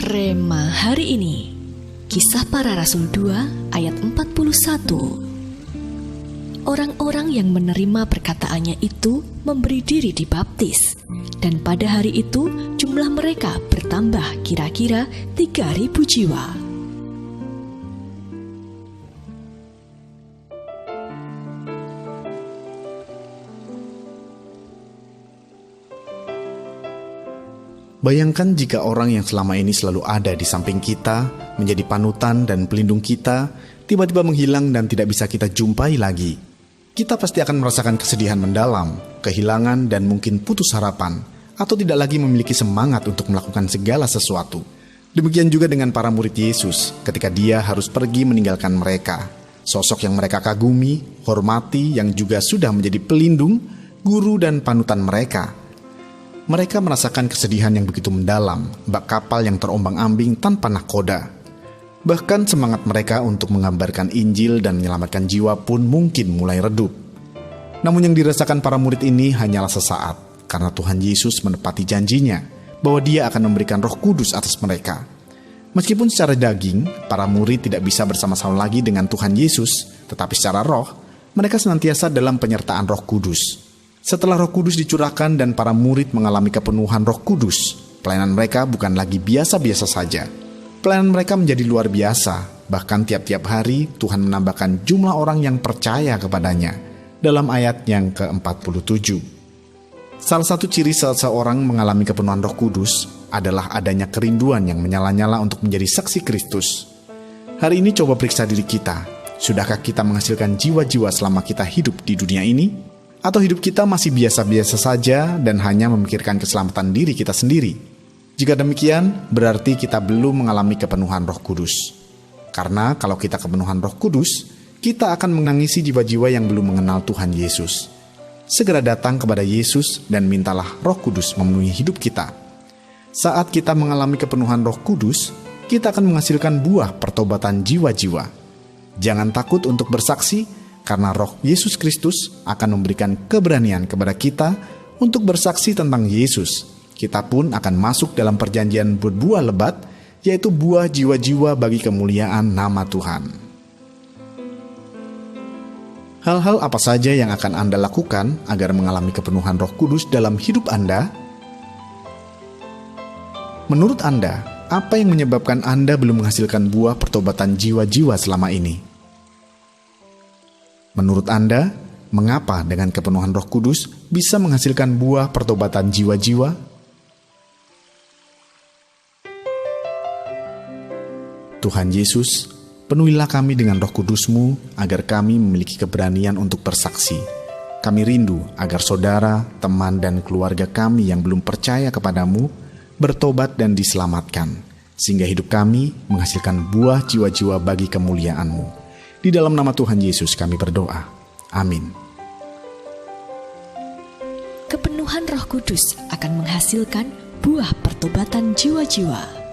Rema hari ini, Kisah Para Rasul 2 ayat 41. Orang-orang yang menerima perkataannya itu memberi diri dibaptis, dan pada hari itu jumlah mereka bertambah kira-kira 3.000 jiwa. Bayangkan jika orang yang selama ini selalu ada di samping kita, menjadi panutan dan pelindung kita, tiba-tiba menghilang dan tidak bisa kita jumpai lagi. Kita pasti akan merasakan kesedihan mendalam, kehilangan dan mungkin putus harapan, atau tidak lagi memiliki semangat untuk melakukan segala sesuatu. Demikian juga dengan para murid Yesus ketika dia harus pergi meninggalkan mereka. Sosok yang mereka kagumi, hormati, yang juga sudah menjadi pelindung, guru dan panutan mereka. Mereka merasakan kesedihan yang begitu mendalam, bak kapal yang terombang-ambing tanpa nahkoda. Bahkan semangat mereka untuk mengabarkan Injil dan menyelamatkan jiwa pun mungkin mulai redup. Namun yang dirasakan para murid ini hanyalah sesaat, karena Tuhan Yesus menepati janjinya bahwa Dia akan memberikan Roh Kudus atas mereka. Meskipun secara daging, para murid tidak bisa bersama-sama lagi dengan Tuhan Yesus, tetapi secara roh, mereka senantiasa dalam penyertaan Roh Kudus. Setelah Roh Kudus dicurahkan dan para murid mengalami kepenuhan Roh Kudus, pelayanan mereka bukan lagi biasa-biasa saja. Pelayanan mereka menjadi luar biasa, bahkan tiap-tiap hari Tuhan menambahkan jumlah orang yang percaya kepadanya, dalam ayat yang ke-47. Salah satu ciri seseorang mengalami kepenuhan Roh Kudus adalah adanya kerinduan yang menyala-nyala untuk menjadi saksi Kristus. Hari ini coba periksa diri kita, sudahkah kita menghasilkan jiwa-jiwa selama kita hidup di dunia ini? Atau hidup kita masih biasa-biasa saja dan hanya memikirkan keselamatan diri kita sendiri? Jika demikian, berarti kita belum mengalami kepenuhan Roh Kudus. Karena kalau kita kepenuhan Roh Kudus, kita akan menangisi jiwa-jiwa yang belum mengenal Tuhan Yesus. Segera datang kepada Yesus dan mintalah Roh Kudus memenuhi hidup kita. Saat kita mengalami kepenuhan Roh Kudus, kita akan menghasilkan buah pertobatan jiwa-jiwa. Jangan takut untuk bersaksi, karena Roh Yesus Kristus akan memberikan keberanian kepada kita untuk bersaksi tentang Yesus. Kita pun akan masuk dalam perjanjian berbuah lebat, yaitu buah jiwa-jiwa bagi kemuliaan nama Tuhan. Hal-hal apa saja yang akan Anda lakukan agar mengalami kepenuhan Roh Kudus dalam hidup Anda? Menurut Anda, apa yang menyebabkan Anda belum menghasilkan buah pertobatan jiwa-jiwa selama ini? Menurut Anda, mengapa dengan kepenuhan Roh Kudus bisa menghasilkan buah pertobatan jiwa-jiwa? Tuhan Yesus, penuhilah kami dengan Roh Kudus-Mu agar kami memiliki keberanian untuk bersaksi. Kami rindu agar saudara, teman, dan keluarga kami yang belum percaya kepadamu bertobat dan diselamatkan, sehingga hidup kami menghasilkan buah jiwa-jiwa bagi kemuliaan-Mu. Di dalam nama Tuhan Yesus kami berdoa. Amin. Kepenuhan Roh Kudus akan menghasilkan buah pertobatan jiwa-jiwa.